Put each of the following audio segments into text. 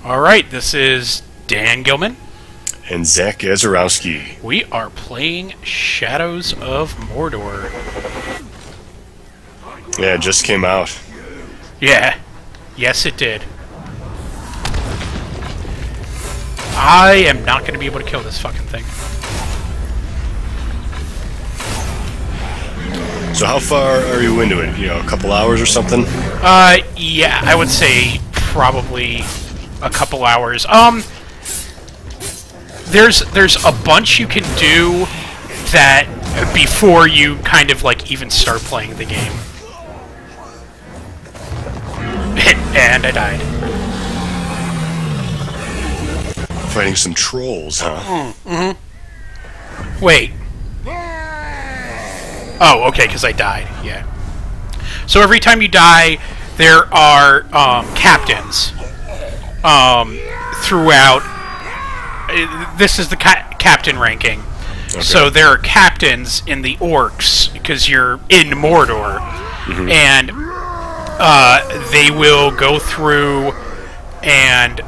Alright, this is Dan Gilman. And Zach Gazarowski. We are playing Shadows of Mordor. Yeah, it just came out. Yeah. Yes, it did. I am not going to be able to kill this fucking thing. So how far are you into it? You know, a couple hours or something? Yeah, I would say probably a couple hours. There's a bunch you can do that before you kind of like even start playing the game. And I died. Fighting some trolls, huh? Mm-hmm. Wait. Oh, okay, because I died, yeah. So every time you die, there are captains throughout. This is the captain ranking. Okay. So there are captains in the orcs, because you're in Mordor, and they will go through and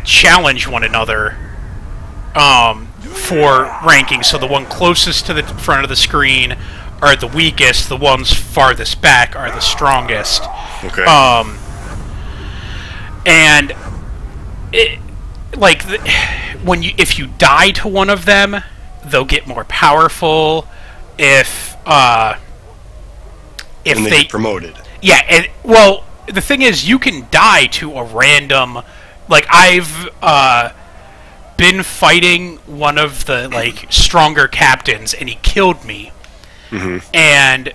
challenge one another for ranking. So the one closest to the front of the screen are the weakest. The ones farthest back are the strongest. Okay. And it, like if you die to one of them, they'll get more powerful. If and they get promoted. Yeah. And, well, the thing is, you can die to a random. Like I've been fighting one of the like stronger captains, and he killed me. And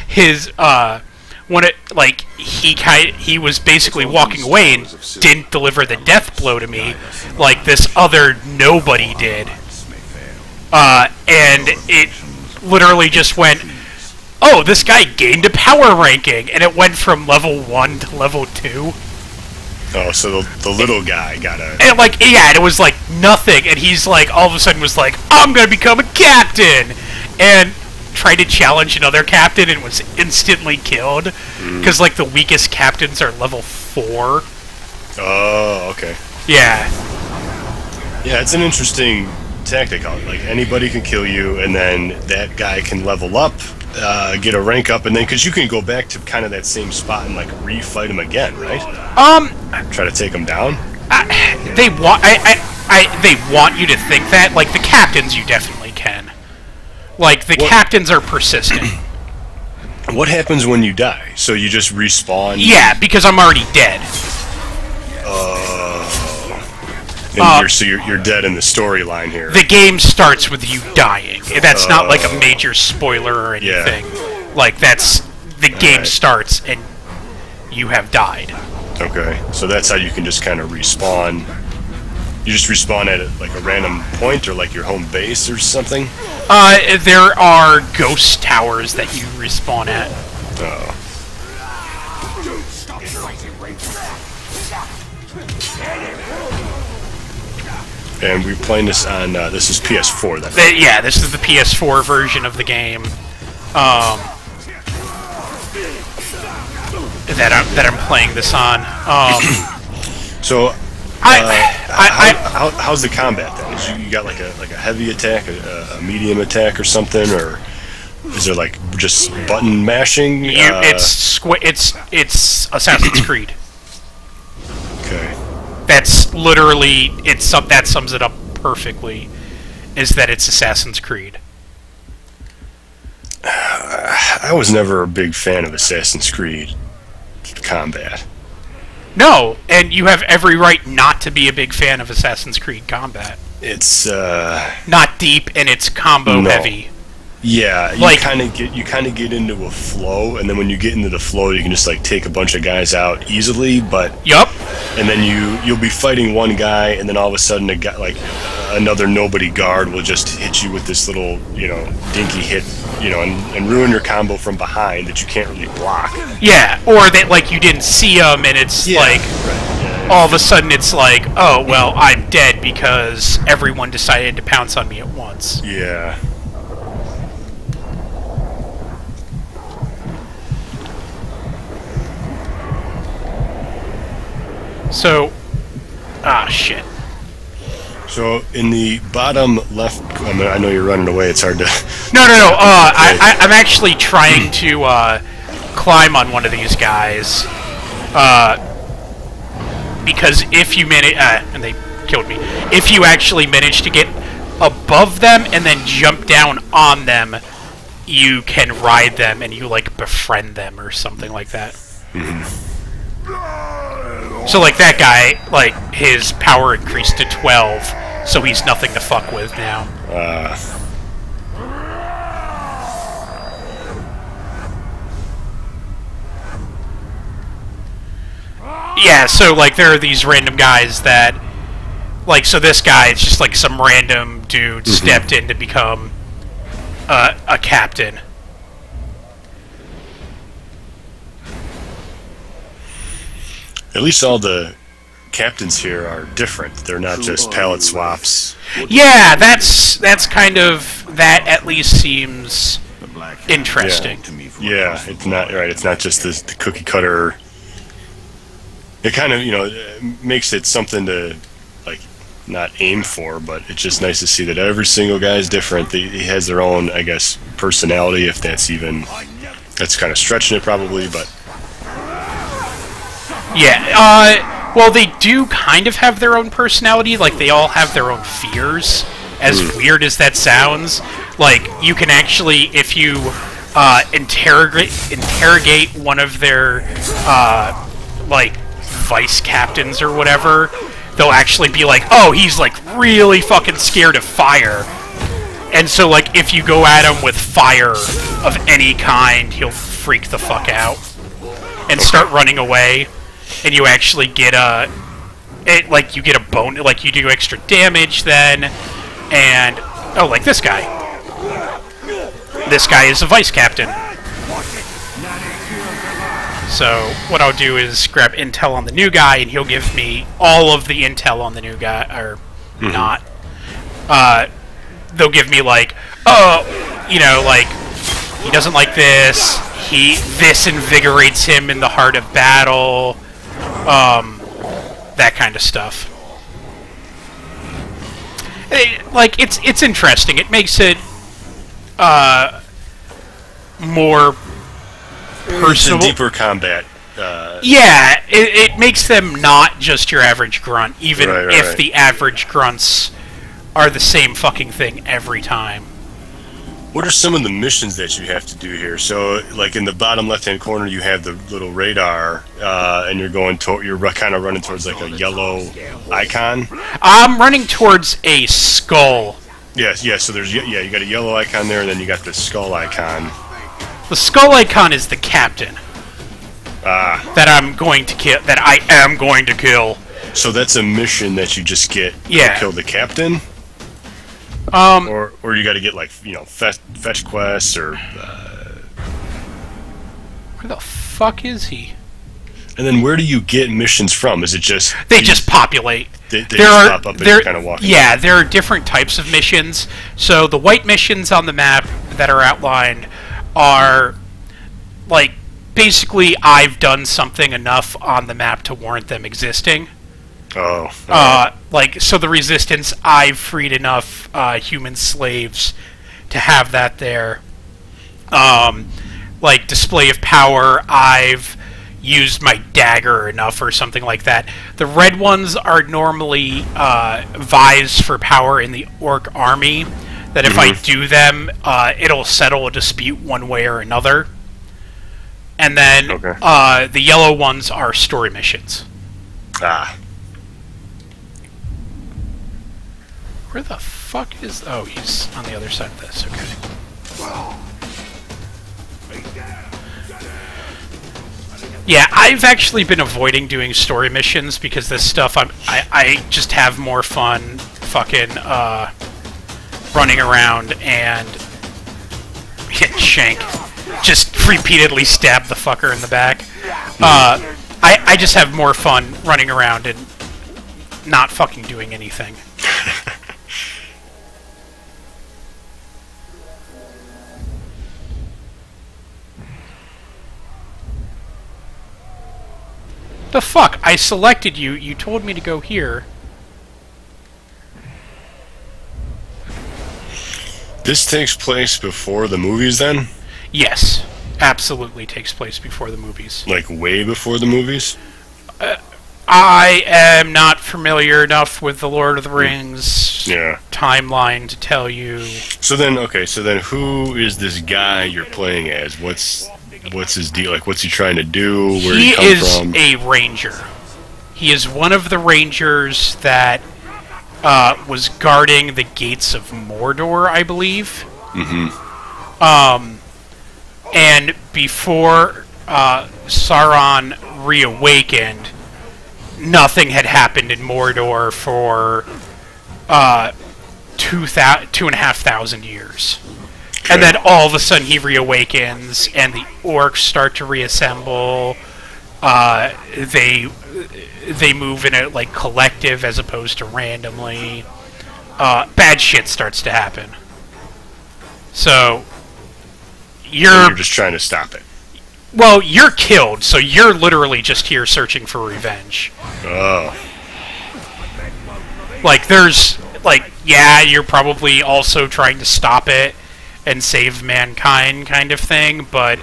his he was basically walking away and didn't deliver the death blow to me like this other nobody did. And it literally just went, oh, this guy gained a power ranking, and it went from level 1 to level 2. Oh, so the little guy got a... And like, yeah, and it was like nothing, and he's like, all of a sudden was like, I'm gonna become a captain! And tried to challenge another captain and was instantly killed, because like the weakest captains are level 4. Oh, okay. Yeah. Yeah, it's an interesting tactic. Like, anybody can kill you, and then that guy can level up, get a rank up, and then because you can go back to kind of that same spot and like refight him again, right? Try to take him down. They want you to think that. Like the captains, you definitely can. Like the captains are persistent. What happens when you die? So you just respawn? Yeah, because I'm already dead. You're dead in the storyline here. The game starts with you dying. That's not like a major spoiler or anything. Yeah. Like the game starts and you have died. Okay, so that's how you can just kind of respawn. You just respawn at like a random point or like your home base or something? There are ghost towers that you respawn at. Oh. And we're playing this on, this is PS4 then? Yeah, this is the PS4 version of the game. That I'm playing this on. So, how's the combat then? You got like a heavy attack, a medium attack, or something, or is there like just button mashing? It's Assassin's Creed. Okay. That's literally that sums it up perfectly. Is that it's Assassin's Creed? I was never a big fan of Assassin's Creed combat. No, and you have every right not to be a big fan of Assassin's Creed combat. It's not deep and it's combo heavy. Yeah, you kind of get into a flow, and then when you get into the flow, you can just like take a bunch of guys out easily. But and then you'll be fighting one guy, and then all of a sudden a guy, like another nobody guard will just hit you with this little dinky hit, and ruin your combo from behind that you can't really block. Yeah, or that like you didn't see them, and it's all of a sudden it's like, oh well, I'm dead because everyone decided to pounce on me at once. Yeah. So, shit. So in the bottom left, I know you're running away. It's hard to. No. I'm actually trying to climb on one of these guys. Because if you manage, and they killed me. If you actually manage to get above them and then jump down on them, you can ride them and you like befriend them or something like that. So like that guy, like his power increased to 12, so he's nothing to fuck with now. Yeah, so like there are these random guys that, like, so this guy is just like some random dude stepped in to become a captain. At least all the captains here are different. They're not just palette swaps. Yeah, that's kind of, that at least seems interesting. Yeah, it's not right. It's not just the cookie cutter. It kind of, makes it something to like not aim for, but it's just nice to see that every single guy is different. He has their own, I guess, personality. If that's kind of stretching it probably, but. Yeah, well, they do kind of have their own personality. Like, they all have their own fears, as weird as that sounds. Like, you can actually, if you interrogate one of their, like, vice captains or whatever, they'll actually be like, oh, he's, like, really fucking scared of fire. And so, like, if you go at him with fire of any kind, he'll freak the fuck out and start running away. And you actually get you get a bone, like you do extra damage then, and oh, like this guy. This guy is a vice captain. So what I'll do is grab intel on the new guy, and he'll give me all of the intel on the new guy, or not. They'll give me like, oh, like he doesn't like this. This invigorates him in the heart of battle. That kind of stuff. It's interesting. It makes it more personal. It's a deeper combat. Yeah, it makes them not just your average grunt, even if the average grunts are the same fucking thing every time. What are some of the missions that you have to do here? So, like in the bottom left-hand corner, you have the little radar, and you're kind of running towards like a yellow icon. I'm running towards a skull. Yes. So there's you got a yellow icon there, and then you got the skull icon. The skull icon is the captain. That I'm going to kill. That I am going to kill. So that's a mission that you just get to kill the captain. Or you got to get like fetch quests or. Where the fuck is he? And then where do you get missions from? Is it just they just populate? They just pop up and you're kind of walking. Yeah, there are different types of missions. So the white missions on the map that are outlined are like basically I've done something enough on the map to warrant them existing. Oh. So the Resistance, I've freed enough human slaves to have that there. Like Display of Power, I've used my dagger enough or something like that. The red ones are normally Vies for Power in the Orc army, that if I do them, it'll settle a dispute one way or another. And then the yellow ones are story missions. Where the fuck is... Oh, he's on the other side of this. Okay. Yeah, I've actually been avoiding doing story missions because this stuff, I just have more fun fucking running around and hit shank. Just repeatedly stab the fucker in the back. I just have more fun running around and not fucking doing anything. The fuck? I selected you. You told me to go here. This takes place before the movies, then? Yes. Absolutely takes place before the movies. Like, way before the movies? I am not familiar enough with the Lord of the Rings timeline to tell you. So then, who is this guy you're playing as? What's his deal? Like, what's he trying to do? Where he come from? He is a ranger. He is one of the rangers that was guarding the gates of Mordor, I believe. Mm-hmm. And before Sauron reawakened, nothing had happened in Mordor for 2,500 years. Okay. And then all of a sudden he reawakens, and the orcs start to reassemble. They move in a like collective as opposed to randomly. Bad shit starts to happen. So you're just trying to stop it. Well, you're killed, so you're literally just here searching for revenge. Oh. Like, there's, like, yeah, you're probably also trying to stop it and save mankind kind of thing, but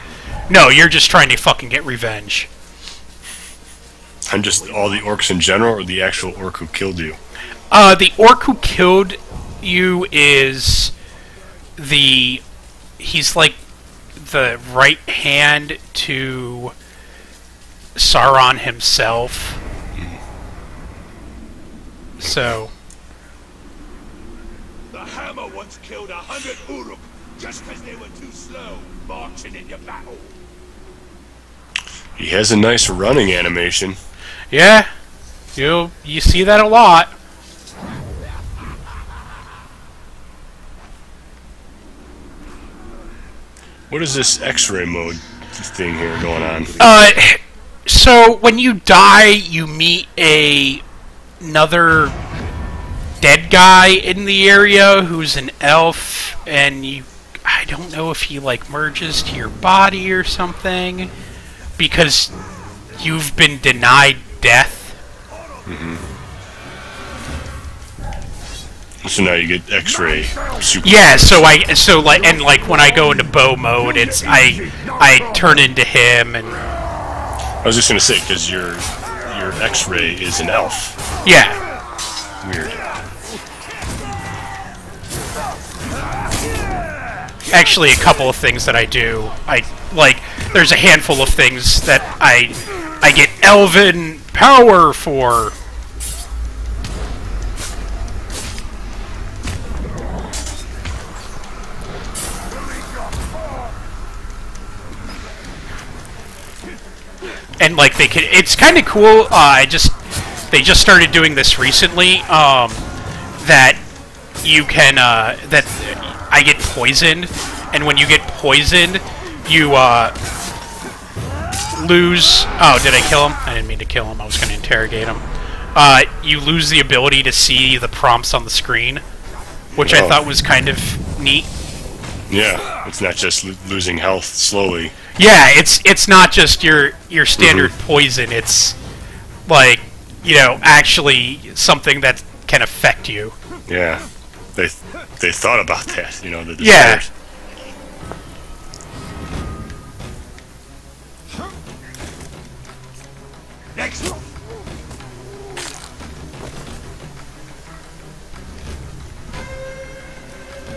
no, you're just trying to fucking get revenge. And just all the orcs in general, or the actual orc who killed you? The orc who killed you is he's like the right hand to Sauron himself. So the hammer once killed 100 Uruk just because they were too slow marching in your battle. He has a nice running animation. Yeah, you see that a lot. What is this X-ray mode thing here going on? So when you die, you meet another dead guy in the area who's an elf, and I don't know if he like merges to your body or something, because you've been denied death. Mm-hmm. So now you get X-ray. Yeah, so when I go into bow mode, it's I turn into him, and I was just gonna say, because your X-ray is an elf. Yeah. Weird. Actually, a couple of things that I do. There's a handful of things that I get elven power for. And like it's kind of cool. They just started doing this recently. That you can that I get poisoned, and when you get poisoned, you lose. Oh, did I kill him? I didn't mean to kill him. I was going to interrogate him. You lose the ability to see the prompts on the screen, which I thought was kind of neat. Yeah, it's not just losing health slowly. Yeah, it's not just your standard poison. It's like, actually something that can affect you. Yeah, they thought about that. The yeah. Next.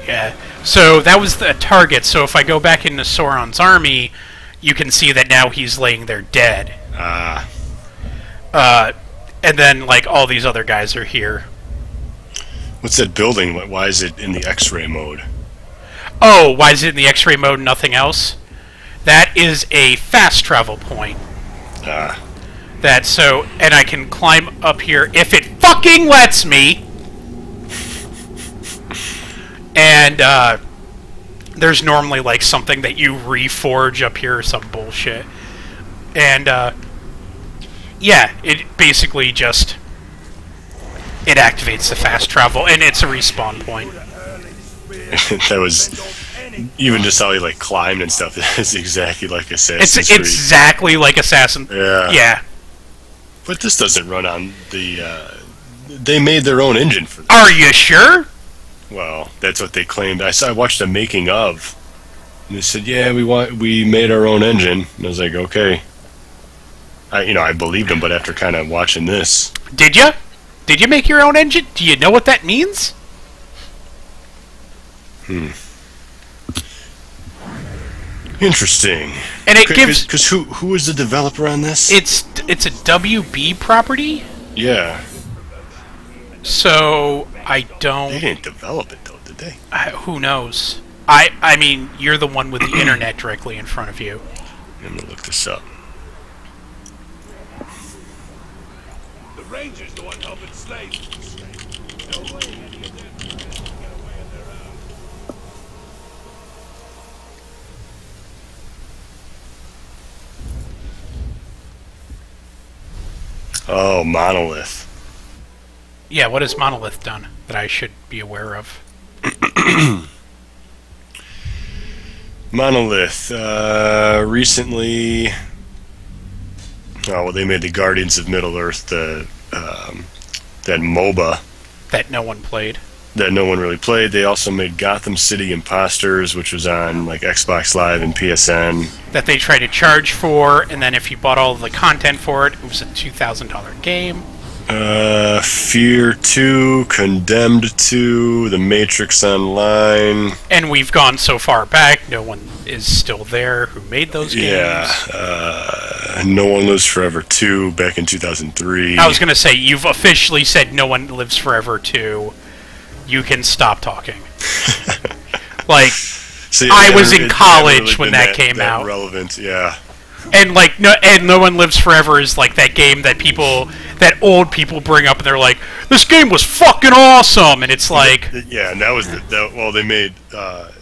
Yeah. So that was the target. So if I go back into Sauron's army, you can see that now he's laying there dead. And then like all these other guys are here. What's that building? Why is it in the X-ray mode? Oh, why is it in the X-ray mode and nothing else? That is a fast travel point. And I can climb up here if it fucking lets me. And there's normally like something that you reforge up here or some bullshit. And yeah, it basically just it activates the fast travel, and it's a respawn point. That was even just how he like climbed and stuff. It's exactly like Assassin's Creed. It's exactly like Assassin. Yeah. Yeah. But this doesn't run on the. They made their own engine for this. Are you sure? Well, that's what they claimed. I watched a making of, and they said, "Yeah, we made our own engine." And I was like, "Okay." I believed them, but after kind of watching this, did you? Did you make your own engine? Do you know what that means? Interesting. And it gives because who is the developer on this? It's a WB property. Yeah. So I don't. They didn't develop it though, did they? Who knows? I mean, you're the one with the internet directly in front of you. I'm gonna look this up. The Rangers the one helping slaves. No way any of them can get away on their own. Oh, Monolith. Yeah, what has Monolith done that I should be aware of? Monolith, recently... Oh, well, they made the Guardians of Middle-earth, that MOBA. That no one played. That no one really played. They also made Gotham City Imposters, which was on like Xbox Live and PSN. That they tried to charge for, and then if you bought all the content for it, it was a $2,000 game. Fear 2, Condemned 2, The Matrix Online. And we've gone so far back, no one is still there who made those games. Yeah, No One Lives Forever 2, back in 2003. I was going to say, you've officially said No One Lives Forever 2. You can stop talking. Like, See, I was in college when that came out. Relevant, yeah. And like, No One Lives Forever is like that game that old people bring up, and they're like, "This game was fucking awesome," and it's like, yeah, and that was well, they made the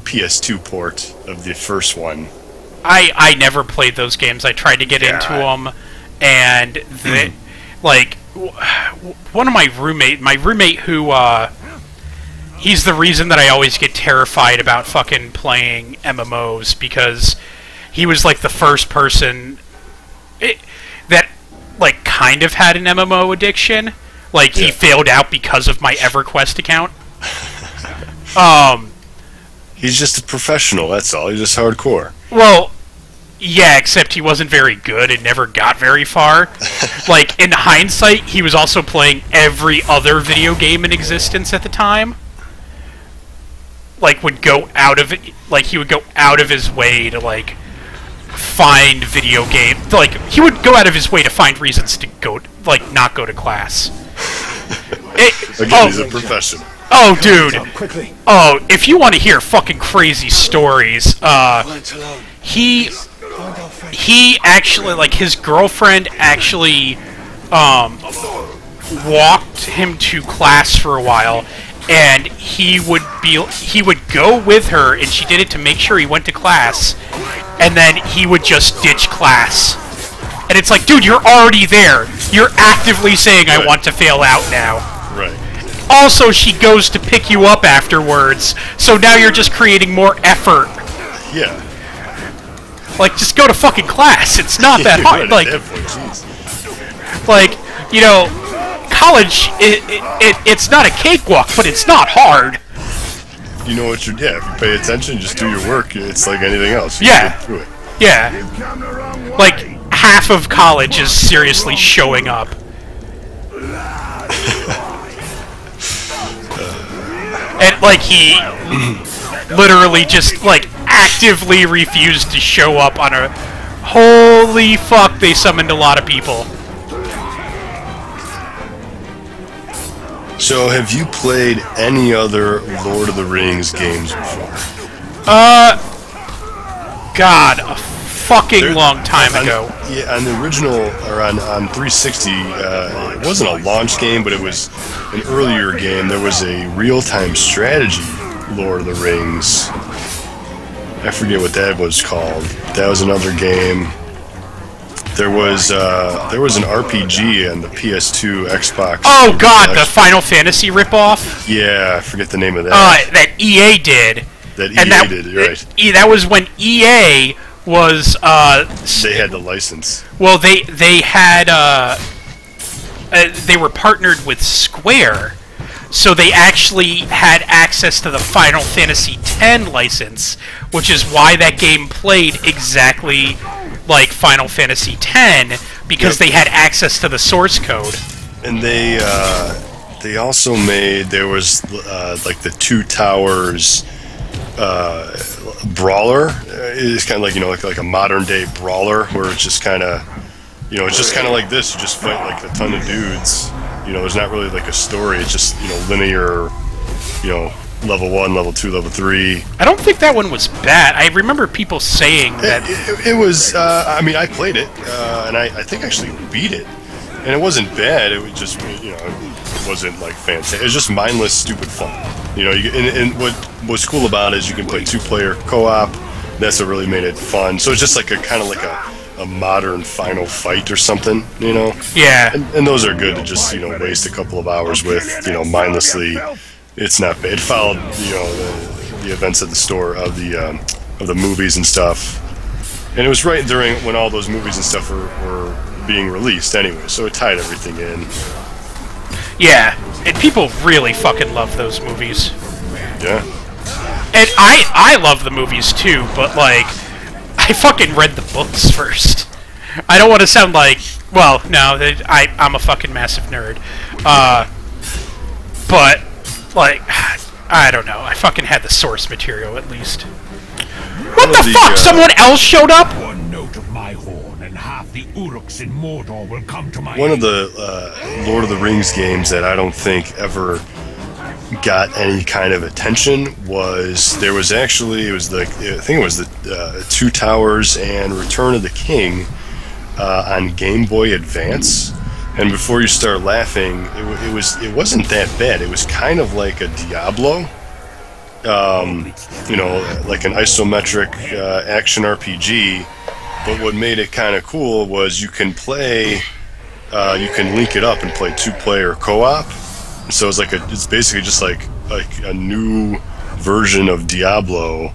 PS2 port of the first one. I never played those games. I tried to get into them, and like one of my roommate who he's the reason that I always get terrified about fucking playing MMOs, because he was like the first person that like kind of had an MMO addiction. Like he failed out because of my EverQuest account. He's just a professional, that's all. He's just hardcore. Well, yeah, except he wasn't very good and never got very far. Like, in hindsight, he was also playing every other video game in existence at the time. Like, he would go out of his way to, like, find video game. Like, he would go out of his way to find reasons to go, like, not go to class. Again, he's a professional. Oh, dude. Oh, if you want to hear fucking crazy stories, he actually, like, his girlfriend actually walked him to class for a while, and he would go with her, and she did it to make sure he went to class, and then he would just ditch class. And it's like, dude, you're already there. You're actively saying, I want to fail out now. Right. Also, she goes to pick you up afterwards, so now you're just creating more effort. Yeah. Like, just go to fucking class. It's not that hard. Right, like, you know, college, it's not a cakewalk, but it's not hard. You know what if you pay attention, just do your work. It's like anything else. You Yeah. get through it. Yeah. Like, half of college is seriously showing up. And, like, he literally just, like, actively refused to show up on a... Holy fuck, they summoned a lot of people. So, have you played any other Lord of the Rings games before? God, a fucking long time ago. Yeah, on the original, or on 360, it wasn't a launch game, but it was an earlier game. There was a real-time strategy Lord of the Rings. I forget what that was called. That was another game. There was an RPG on the PS2, Xbox. Oh god, the Final Fantasy ripoff? Yeah, I forget the name of that. That EA did. That EA did, right. That was when EA was they had the license. Well, they had they were partnered with Square, so they actually had access to the Final Fantasy X license, which is why that game played exactly like Final Fantasy X, because they had access to the source code. And they also made, there was like the Two Towers brawler. It's kind of like, you know, like a modern day brawler where it's just kind of, you know, it's just kind of like this. You just fight like a ton of dudes. You know, there's not really like a story. It's just, you know, linear, you know, level 1, level 2, level 3. I don't think that one was bad. I remember people saying that... It was, I mean, I played it, and I think I actually beat it. And it wasn't bad. It was just, you know, it wasn't like fantastic. It was just mindless, stupid fun. You know, and what's cool about it is you can play 2-player co-op. That's what really made it fun. So it's just like a kind of like a modern Final Fight or something, you know? Yeah. And those are good to just, you know, waste a couple of hours with, you know, mindlessly. It's not bad. It followed, you know, the events of the store of the movies and stuff. And it was right during when all those movies and stuff were being released anyway, so it tied everything in. Yeah, and people really fucking love those movies. Yeah. And I love the movies too, but like, I fucking read the books first. I don't want to sound like, well, no, I'm a fucking massive nerd. But, like, I don't know, I fucking had the source material at least. What the fuck? Someone else showed up? One note of my horn and half the Uruks in Mordor will come to my One of the Lord of the Rings games that I don't think ever got any kind of attention was, there was actually, it was the, I think it was the Two Towers and Return of the King on Game Boy Advance. And before you start laughing, it wasn't that bad. It was kind of like a Diablo. You know, like an isometric action RPG, but what made it kind of cool was you can play, you can link it up and play 2-player co-op. So it's basically just like a new version of Diablo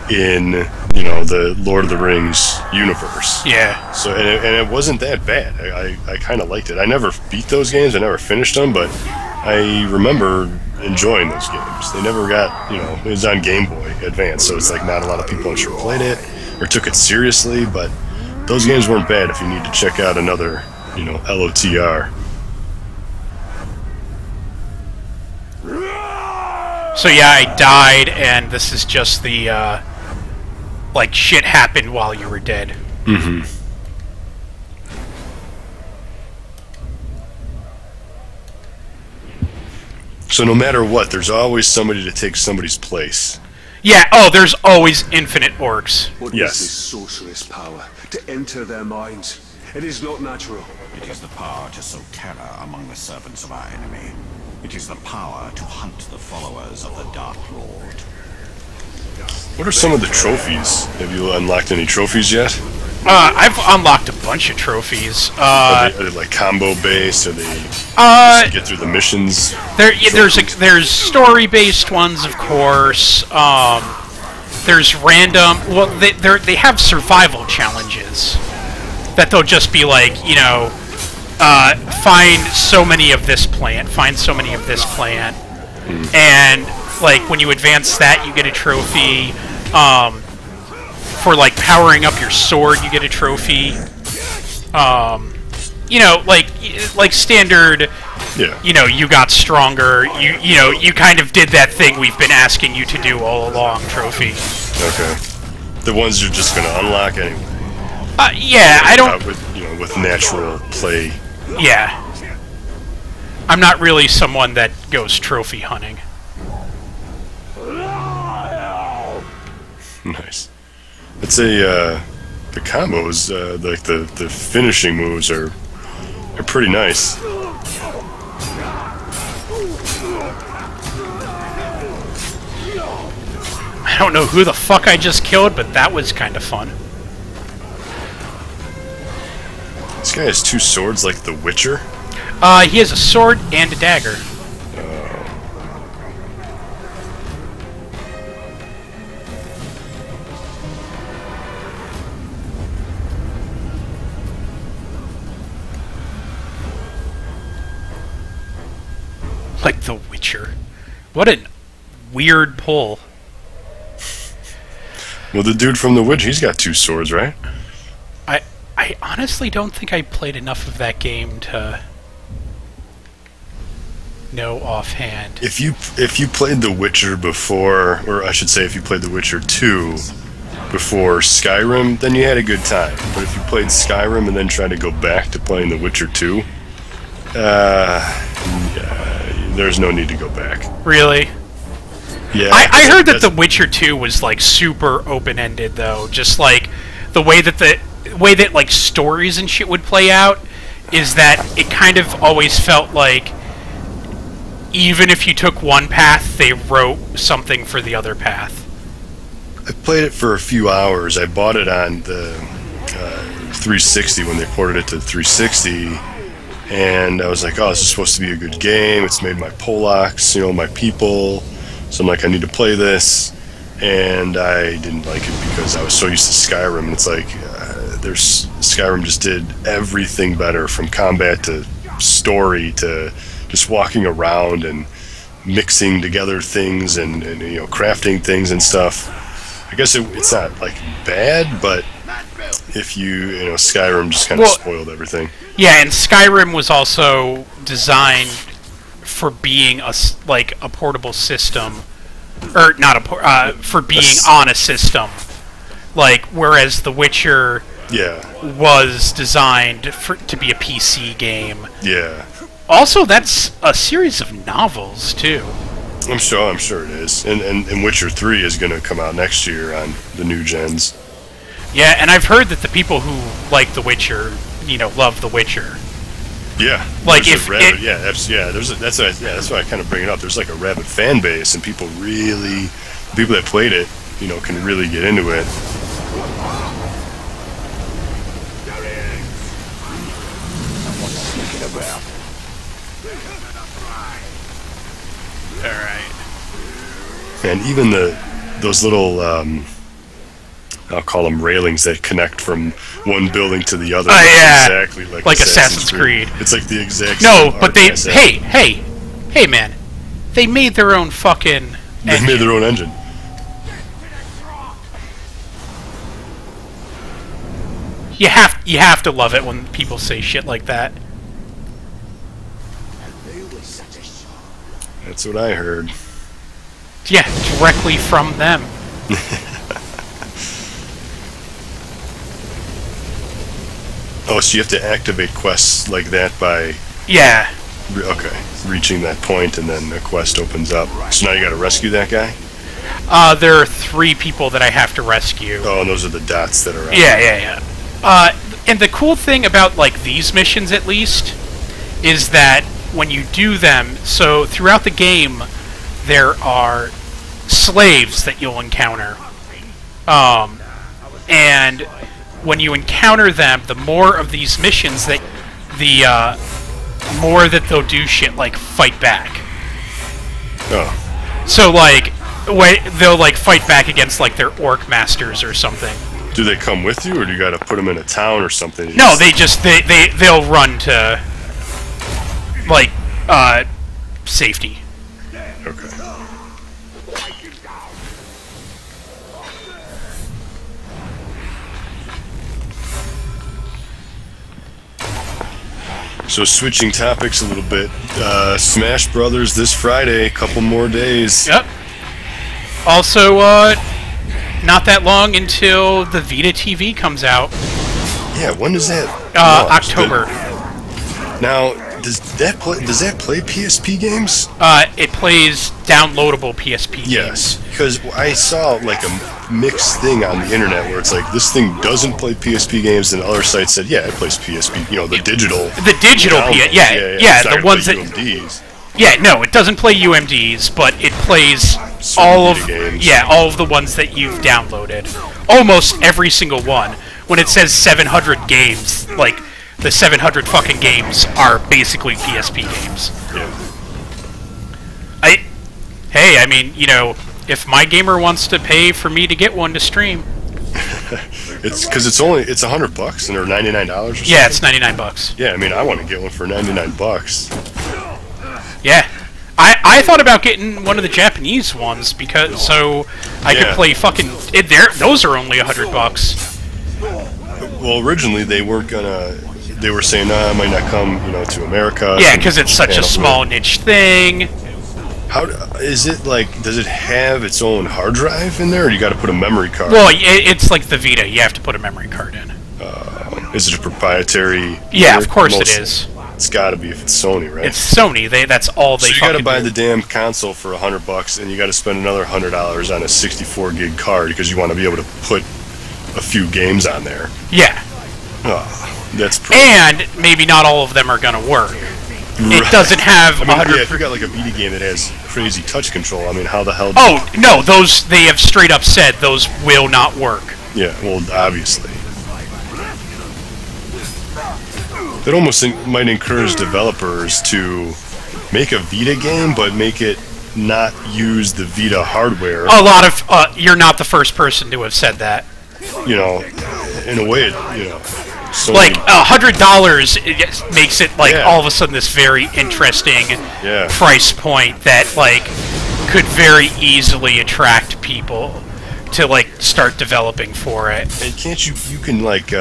in, you know, the Lord of the Rings universe. Yeah. So and it wasn't that bad. I kind of liked it. I never beat those games. I never finished them, but I remember enjoying those games. They never got, you know, it was on Game Boy Advance, so it's like not a lot of people I'm sure played it or took it seriously, but those games weren't bad if you need to check out another, you know, LOTR. So yeah, I died, and this is just the, like, shit happened while you were dead. Mm-hmm. So no matter what, there's always somebody to take somebody's place. Yeah, oh, there's always infinite orcs. What Yes. is this sorceress power? To enter their minds. It is not natural. It is the power to sow terror among the servants of our enemy. It is the power to hunt the followers of the Dark Lord. What are some of the trophies? Have you unlocked any trophies yet? I've unlocked a bunch of trophies. Are they like combo based? Are they get through the missions? There's story-based ones, of course. There's random. Well, they have survival challenges that they'll just be like, you know, find so many of this plant, find so many of this plant, and like when you advance that, you get a trophy. For like powering up your sword, you get a trophy. You know, like standard. Yeah. You know, you got stronger. You know, you kind of did that thing we've been asking you to do all along. Trophy. Okay. The ones you're just gonna unlock anyway. Yeah, I don't. With natural play. Yeah. I'm not really someone that goes trophy hunting. Nice. I'd say the combos, like the finishing moves are pretty nice. I don't know who the fuck I just killed, but that was kind of fun. This guy has 2 swords like the Witcher. He has a sword and a dagger. The Witcher. What a weird pull. Well, the dude from The Witcher, he's got 2 swords, right? I honestly don't think I played enough of that game to know offhand. If you played The Witcher before, or I should say if you played The Witcher 2 before Skyrim, then you had a good time. But if you played Skyrim and then tried to go back to playing The Witcher 2, there's no need to go back. Really? Yeah. I heard that The Witcher 2 was like super open-ended though, just like the way that like stories and shit would play out is that it kind of always felt like even if you took one path, they wrote something for the other path. I played it for a few hours. I bought it on the 360 when they ported it to 360, and I was like, oh, this is supposed to be a good game. It's made my Polacks, my people. So I'm like, I need to play this, and I didn't like it because I was so used to Skyrim. And it's like, Skyrim just did everything better, from combat to story to just walking around and mixing together things and crafting things and stuff. I guess it's not like bad, but if Skyrim just kind of spoiled everything. Yeah, and Skyrim was also designed for being a portable system, or not for being on a system. Like, whereas The Witcher was designed to be a PC game. Yeah. Also, that's a series of novels too. I'm sure it is. And Witcher 3 is going to come out next year on the new gens. Yeah, and I've heard that the people who like The Witcher, love The Witcher. Yeah. Like that's why I kind of bring it up. There's like a rabid fan base, and people that played it, can really get into it. Alright. And even those little, I'll call them railings that connect from one building to the other. Yeah. Exactly like Assassin's Creed. It's like the exact No, same but hey, man. They made their own fucking They made their own engine. You have to love it when people say shit like that. That's what I heard. Yeah, directly from them. Oh, so you have to activate quests like that by... Yeah. Okay, reaching that point and then a quest opens up. So now you gotta rescue that guy? There are 3 people that I have to rescue. Oh, and those are the dots that are out. Yeah. And the cool thing about, like, these missions, at least, is that when you do them, so throughout the game, there are slaves that you'll encounter. And when you encounter them, the more of these missions that more that they'll do shit like fight back. Oh. So like they'll like fight back against like their orc masters or something. Do they come with you, or do you got to put them in a town or something? No, they'll run to like safety. Okay. So switching topics a little bit, Smash Brothers this Friday, couple more days. Yep. Also, not that long until the Vita TV comes out. Yeah, when does that? October. Now, does that play PSP games? It plays downloadable PSP games. Yes, because I saw like a mixed thing on the internet where it's like this thing doesn't play PSP games, and other sites said, yeah, it plays PSP. The digital. The digital PSP. Yeah, the ones that. UMDs. Yeah, no, it doesn't play UMDs, but it plays all of the ones that you've downloaded. Almost every single one. When it says 700 games, like the 700 fucking games are basically PSP games. Yeah. I mean, if Mygamer wants to pay for me to get one to stream. It's because it's $100 and they're $99 or something. Yeah, it's $99. Yeah, I mean, I want to get one for $99. Yeah, I thought about getting one of the Japanese ones because so I could play fucking. Those are only $100. Well, originally they weren't gonna. They were saying, "Nah, it might not come, to America." Yeah, because it's such a small niche thing. How is it like? Does it have its own hard drive in there, or you got to put a memory card? Well, it's like the Vita. You have to put a memory card in. Is it a proprietary? Yeah, of course it is. It's got to be if it's Sony, right? It's Sony. That's all they. So you got to buy the damn console for $100, and you got to spend another $100 on a 64 gig card because you want to be able to put a few games on there. Yeah. Oh, that's. And maybe not all of them are gonna work. It doesn't have 100. If you got like a Vita game that has crazy touch control, I mean, how the hell? Oh no, those they have straight up said those will not work. Yeah, well, obviously. That almost might encourage developers to make a Vita game, but make it not use the Vita hardware. A lot of you're not the first person to have said that. In a way, so like $100 makes it like all of a sudden this very interesting price point that like could very easily attract people to like start developing for it. And can't you can like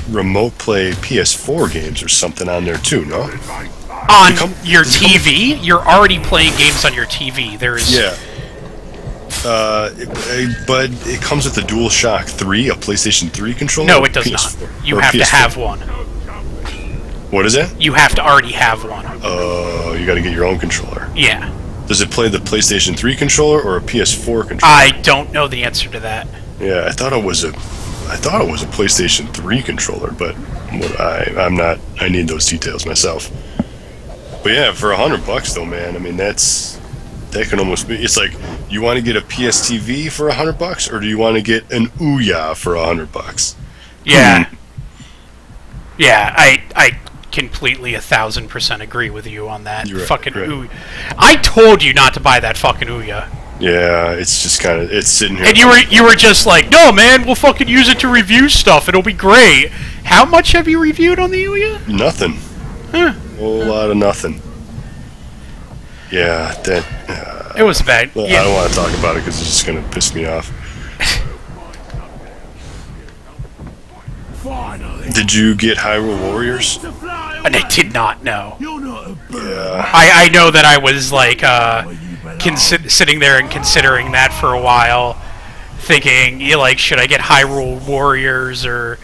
remote play PS4 games or something on there too, no? On your TV? You're already playing games on your TV. There's but it comes with a DualShock 3, a PlayStation 3 controller? No, it does not. You have to have one. What is it? You have to already have one. Oh, you got to get your own controller. Yeah. Does it play the PlayStation 3 controller or a PS4 controller? I don't know the answer to that. Yeah, I thought it was a PlayStation 3 controller, but I'm not. I need those details myself. But yeah, for $100 though, man. I mean, that can almost be. It's like you want to get a PSTV for $100, or do you want to get an Ouya for $100? Yeah. Yeah, I completely 1,000% agree with you on that. You're fucking right. Ouya. I told you not to buy that fucking Ouya. Yeah, it's just kind of sitting here. And you were just like, no man, we'll fucking use it to review stuff. It'll be great. How much have you reviewed on the Ouya? Nothing. Huh. A whole lot of nothing. Yeah, that. It was bad. Well, yeah. I don't want to talk about it because it's just going to piss me off. Did you get Hyrule Warriors? And I did not know. Yeah. I know that I was like sitting there and considering that for a while, thinking, should I get Hyrule Warriors or,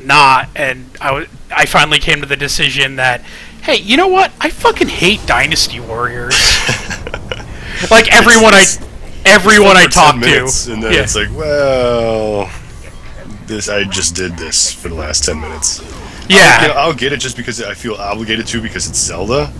not? And I finally came to the decision that, hey, you know what? I fucking hate Dynasty Warriors. Like everyone I talk to, and then it's like, well, I just did this for the last 10 minutes. Yeah, I'll get it just because I feel obligated to because it's Zelda.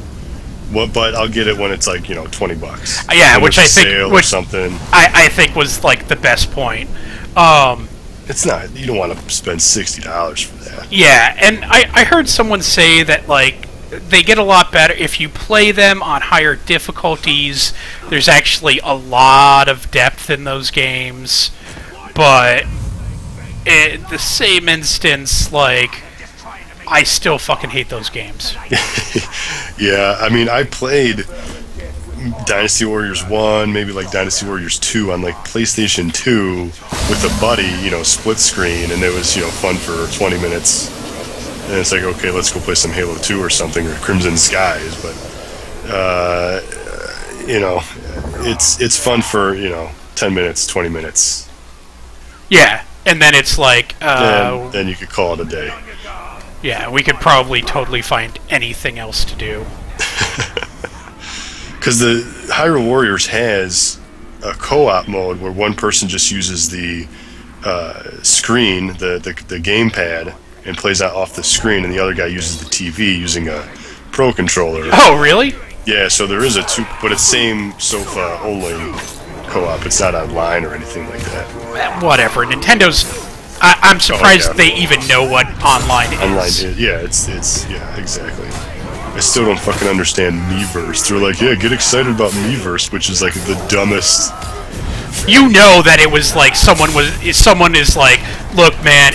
But I'll get it when it's like $20. Yeah, which I think or something. I think was like the best point. It's not. You don't want to spend $60 for that. Yeah, and I heard someone say that like they get a lot better if you play them on higher difficulties. There's actually a lot of depth in those games, but in the same instance, like, I still fucking hate those games. Yeah, I mean, I played Dynasty Warriors 1, maybe like Dynasty Warriors 2 on like PlayStation 2 with a buddy, split screen, and it was, fun for 20 minutes. And it's like, okay, let's go play some Halo 2 or something, or Crimson Skies, but, it's fun for, 10 minutes, 20 minutes. Yeah, and then it's like... then you could call it a day. Yeah, we could probably totally find anything else to do. Because the Hyrule Warriors has a co-op mode where one person just uses the screen, the gamepad, and plays that off the screen, and the other guy uses the TV using a Pro Controller. Oh, really? Yeah, so there is but it's same sofa only co-op. It's not online or anything like that. Whatever. Nintendo's... I'm surprised they even know what online is. Online is, yeah, it's exactly. I still don't fucking understand Miiverse. They're like, yeah, get excited about Miiverse, which is like the dumbest you know that it was like someone is like, look, man,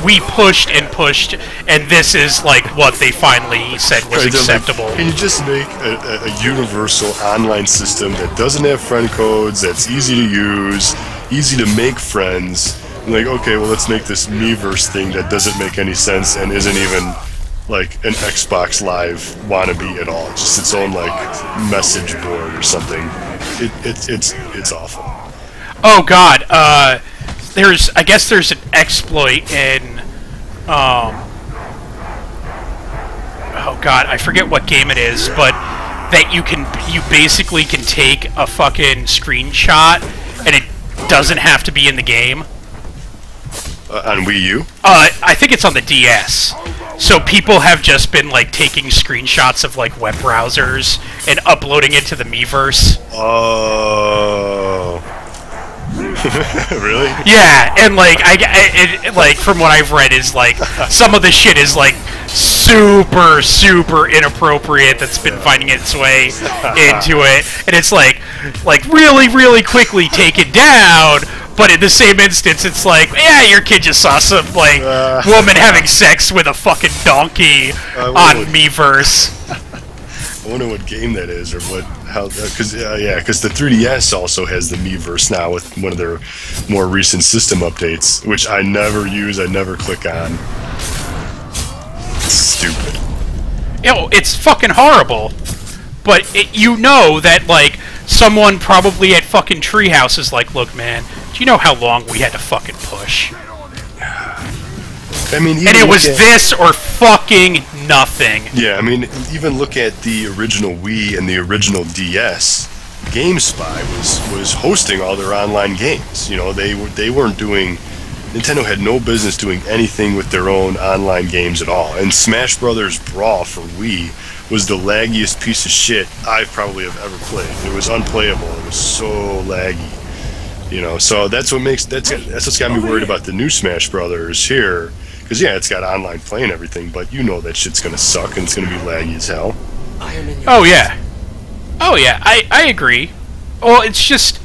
we pushed and pushed, and this is like what they finally said was acceptable. Like, can you just make a universal online system that doesn't have friend codes, that's easy to use, easy to make friends? And like, okay, well, let's make this Miiverse thing that doesn't make any sense and isn't even like an Xbox Live wannabe at all. Just its own like message board or something. It's awful. Oh God, I guess there's an exploit in oh God, I forget what game it is, but that you basically can take a fucking screenshot and it doesn't have to be in the game. On Wii U? I think it's on the DS. So people have just been like taking screenshots of like web browsers and uploading it to the Miiverse. Oh. Really? Yeah, and like like from what I've read is like some of the shit is like super inappropriate that's been finding its way into it, and it's like really quickly taken down. But in the same instance, it's like, yeah, your kid just saw some like woman having sex with a fucking donkey on Miiverse. I wonder what game that is, or because the 3DS also has the Miiverse now with one of their more recent system updates, which I never use, I never click on. It's stupid. It's fucking horrible. But you know that like someone probably at fucking Treehouse is like, look, man, do you know how long we had to fucking push? I mean, and it was this or fucking nothing. Yeah, I mean, even look at the original Wii and the original DS. GameSpy was hosting all their online games. You know, they weren't doing. Nintendo had no business doing anything with their own online games at all. And Smash Brothers Brawl for Wii was the laggiest piece of shit I probably have ever played. It was unplayable. It was so laggy. You know, so that's what's got me worried about the new Smash Brothers here. Because, yeah, it's got online play and everything, but you know that shit's going to suck and it's going to be laggy as hell. Oh, yeah. Oh, yeah, I agree. Well, it's just,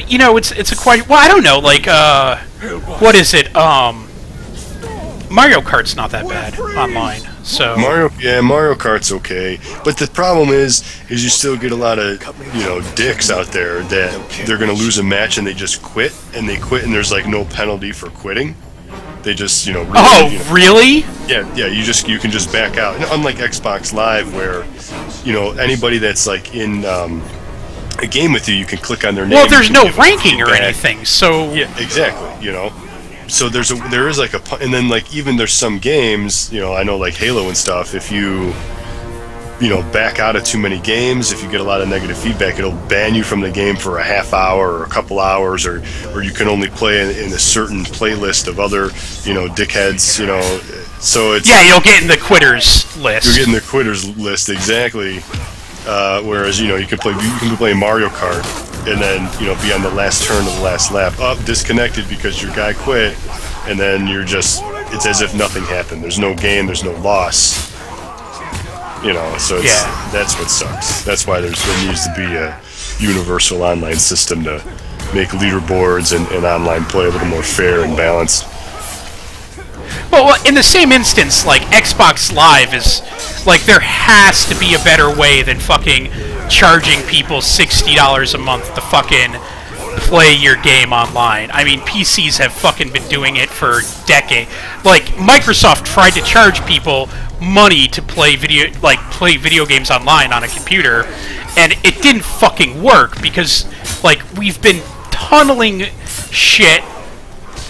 you know, it's a quite, well, I don't know, like, what is it, Mario Kart's not that bad online, so... Mario Kart's okay, but the problem is you still get a lot of, you know, dicks out there that they're going to lose a match and they just quit, and there's, like, no penalty for quitting. They just, you know... Really? Yeah, you can just back out. And unlike Xbox Live, where, you know, anybody that's, like, in a game with you, you can click on their name. Well, there's no ranking or anything, so... Yeah, exactly, you know. So there is, like, and then, like, even there's some games, you know, I know, like, Halo and stuff, if you back out of too many games, if you get a lot of negative feedback, it'll ban you from the game for a half hour or a couple hours, or you can only play in a certain playlist of other, you know, dickheads, you know. So it's... Yeah, you'll get in the quitters list. You're getting the quitters list, exactly. Whereas, you know, you can be playing Mario Kart and then, you know, be on the last turn of the last lap, disconnected because your guy quit, and then it's as if nothing happened. There's no gain, there's no loss. You know, so that's what sucks. That's why there needs to be a universal online system to make leaderboards and online play a little more fair and balanced. Well, in the same instance, like, Xbox Live is, like, there has to be a better way than fucking charging people $60 a month to fucking play your game online. I mean, PCs have fucking been doing it for decades. Like, Microsoft tried to charge people money to play video games online on a computer, and it didn't fucking work because, like, we've been tunneling shit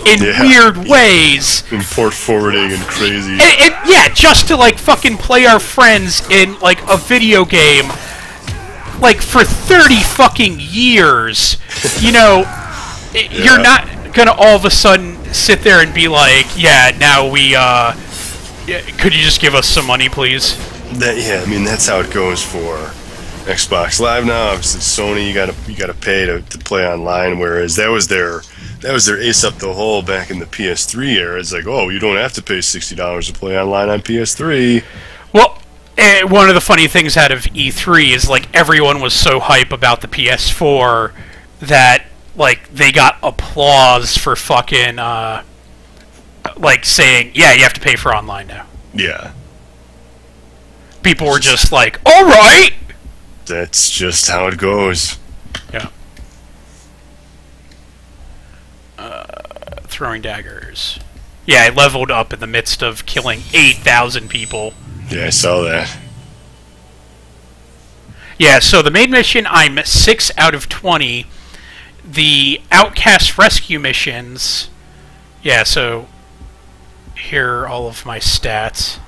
in weird ways. And port forwarding and crazy. Yeah, just to, like, fucking play our friends in, like, a video game, like, for 30 fucking years. You know, you're not gonna all of a sudden sit there and be like, yeah, now we, could you just give us some money, please? I mean, that's how it goes for Xbox Live now. Obviously, Sony, you gotta pay to play online, whereas that was their ace up the hole back in the PS3 era. It's like, oh, you don't have to pay $60 to play online on PS3. Well, one of the funny things out of E3 is, like, everyone was so hype about the PS4 that like they got applause for fucking like saying, yeah, you have to pay for online now. Yeah. People were just like, all right. That's just how it goes. Yeah. Throwing daggers. Yeah, I leveled up in the midst of killing 8,000 people. Yeah, I saw that. Yeah, so the main mission, I'm 6 out of 20. The Outcast rescue missions... Yeah, so... Here are all of my stats.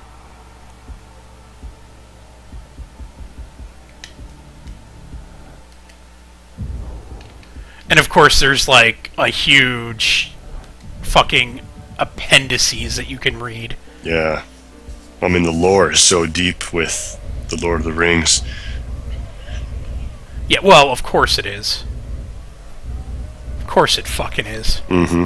And of course there's like a huge fucking appendices that you can read. Yeah. I mean, the lore is so deep with the Lord of the Rings. Yeah, well, of course it is. Of course it fucking is. Mm-hmm.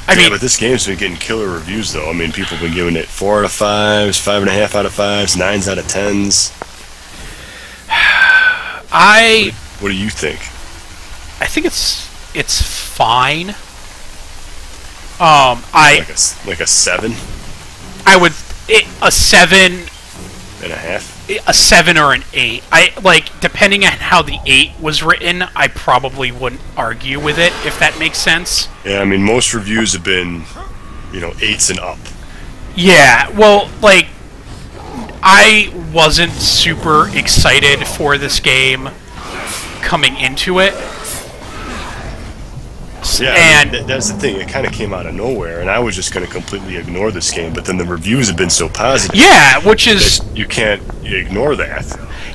I mean, but this game's been getting killer reviews, though. I mean, people have been giving it 4 out of 5s, 5.5 out of 5s, 9s out of 10s. What do you think? I think it's fine. Like a 7? I would a 7 and a half. A 7 or an 8. I like, depending on how the 8 was written, I probably wouldn't argue with it, if that makes sense. Yeah, I mean, most reviews have been, 8s and up. Yeah, well, like, I wasn't super excited for this game coming into it. Yeah, and I mean, that's the thing. It kind of came out of nowhere, and I was just going to completely ignore this game. But then the reviews have been so positive. Yeah, which is you can't ignore that.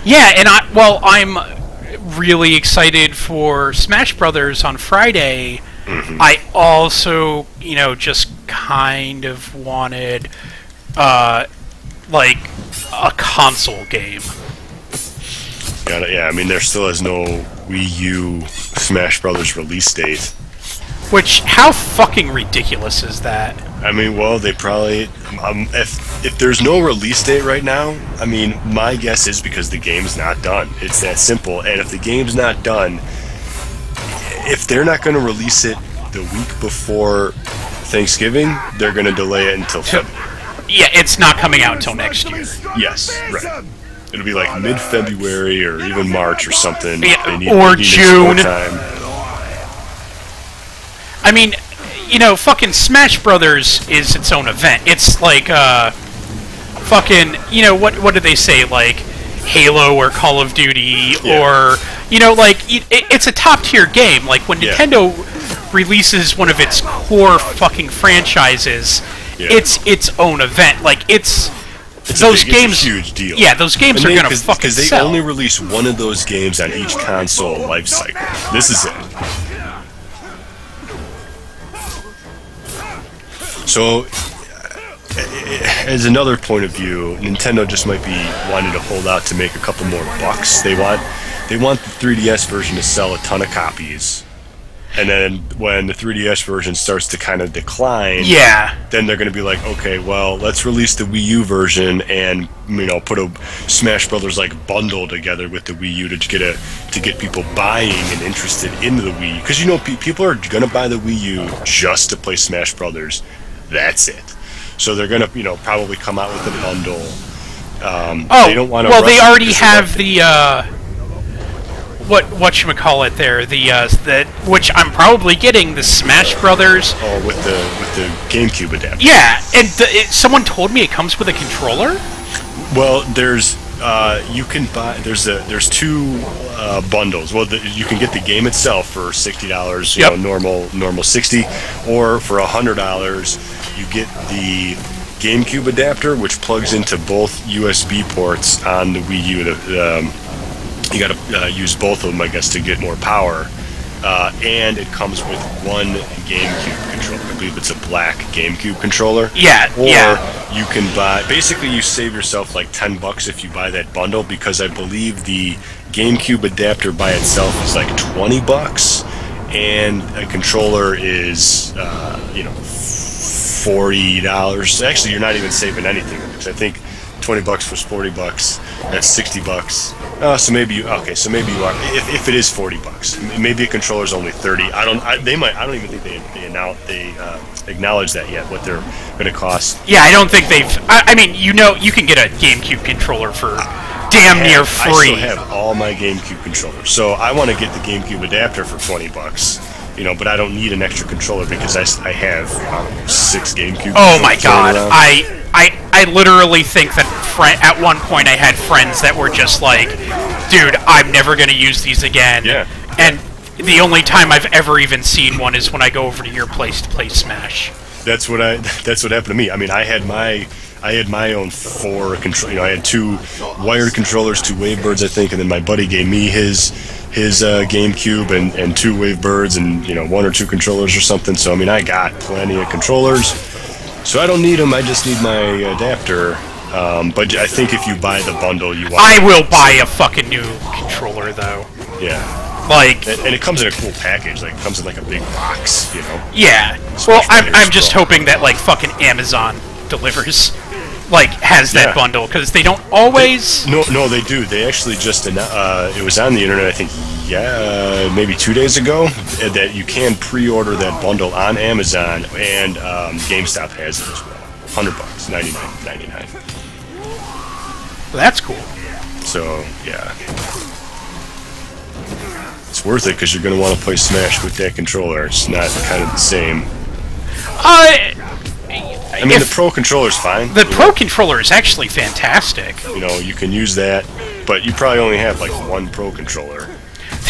Yeah, and I'm really excited for Smash Brothers on Friday. Mm-hmm. I also, just kind of wanted, like, a console game. Yeah, I mean, there still is no Wii U Smash Brothers release date. Which, how fucking ridiculous is that? I mean, well, they probably... if there's no release date right now, I mean, my guess is because the game's not done. It's that simple. And if the game's not done, if they're not going to release it the week before Thanksgiving, they're going to delay it until February. Yeah, it's not coming out until next year. Yes, right. It'll be like mid-February or even March or something. Yeah, or June. Time. I mean, fucking Smash Brothers is its own event. It's like, fucking, what did they say, like, Halo or Call of Duty, or, like, it's a top-tier game. Like, when Nintendo releases one of its core fucking franchises, it's its own event. Like, those games, it's a huge deal. Yeah, those games are gonna fucking sell. Because they only release one of those games on each console life cycle. This is it. So, as another point of view, Nintendo just might be wanting to hold out to make a couple more bucks. They want the 3DS version to sell a ton of copies, and then when the 3DS version starts to kind of decline, then they're going to be like, okay, well, let's release the Wii U version and put a Smash Brothers like bundle together with the Wii U to get people buying and interested into the Wii U, because people are going to buy the Wii U just to play Smash Brothers. That's it. So they're gonna, probably come out with a bundle. They don't want to. Well, they already have the whatchamacallit there, the which I'm probably getting, the Smash Brothers. Oh, with the GameCube adapter. Yeah, and someone told me it comes with a controller. Well, there's you can buy. There's two bundles. Well, you can get the game itself for $60, normal 60, or for $100 you get the GameCube adapter, which plugs into both USB ports on the Wii U. You got to use both of them, I guess, to get more power. And it comes with one GameCube controller. I believe it's a black GameCube controller. Yeah. Or you can buy. Basically, you save yourself like $10 if you buy that bundle, because I believe the GameCube adapter by itself is like $20, and a controller is $40. Actually, you're not even saving anything, because I think $20 was $40. That's $60. So maybe you are. If it is $40, maybe a controller's only $30. I don't even think they acknowledge that yet. What they're going to cost. Yeah, I don't think they've. I mean, you can get a GameCube controller for damn near free. I still have all my GameCube controllers, so I want to get the GameCube adapter for $20. But I don't need an extra controller because I have 6 GameCube. Oh my god! I literally think that at one point I had friends that were just like, dude, I'm never gonna use these again. Yeah. And the only time I've ever even seen one is when I go over to your place to play Smash. That's what happened to me. I mean, I had my own 4 control. I had 2 wired controllers, 2 Wavebirds, I think, and then my buddy gave me his GameCube and 2 Wavebirds and 1 or 2 controllers or something. So I mean, I got plenty of controllers. So I don't need them. I just need my adapter. But I think if you buy the bundle, you want. I will buy a fucking new controller though. Yeah. Like. And it comes in a cool package. Like it comes in like a big box. Yeah. Well, I'm just hoping that like fucking Amazon delivers. Like, has that bundle, because they don't always... No, they do. They actually just... it was on the internet, I think, maybe 2 days ago, that you can pre-order that bundle on Amazon, and GameStop has it as well. $100, $99.99. Well, that's cool. So, yeah. It's worth it, because you're going to want to play Smash with that controller. It's not kind of the same. I mean, the Pro Controller's fine. The Pro Controller is actually fantastic. You can use that, but you probably only have like 1 Pro Controller.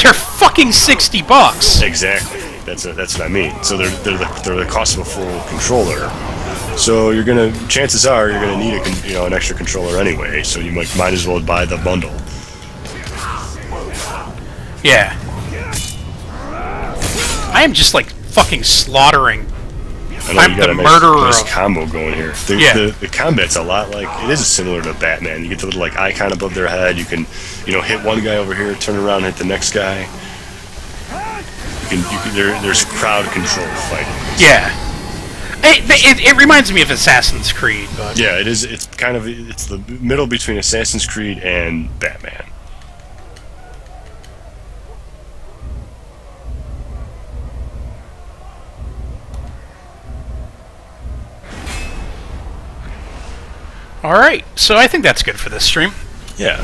They're fucking $60. Exactly. That's what I mean. So they're the cost of a full controller. So chances are you're gonna need an extra controller anyway. So you might as well buy the bundle. Yeah. I am just like fucking slaughtering. I'm the murderer. Nice combo going here. The combat's a lot like it is similar to Batman. You get the little like icon above their head. You can, hit one guy over here, turn around, and hit the next guy. There's crowd control fighting. Yeah. It reminds me of Assassin's Creed, but yeah, it is. It's the middle between Assassin's Creed and Batman. Alright, so I think that's good for this stream. Yeah.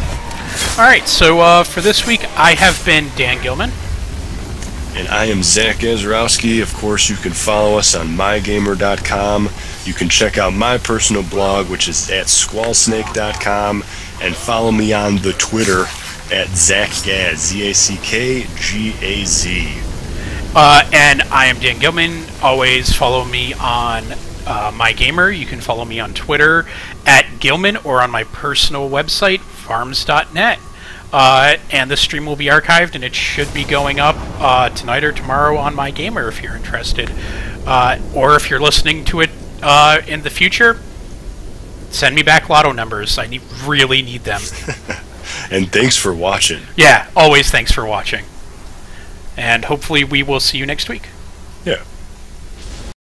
Alright, so for this week, I have been Dan Gilman. And I am Zach Gazarowski. Of course, you can follow us on Mygamer.com. You can check out my personal blog, which is at squallsnake.com. And follow me on the Twitter at ZachGaz, Z-A-C-K-G-A-Z. And I am Dan Gilman. Always follow me on Mygamer. You can follow me on Twitter at Gilman or on my personal website, farms.net. And the stream will be archived, and it should be going up tonight or tomorrow on Mygamer if you're interested. Or if you're listening to it in the future, send me back lotto numbers. I really need them. And thanks for watching. Yeah, always thanks for watching. And hopefully we will see you next week.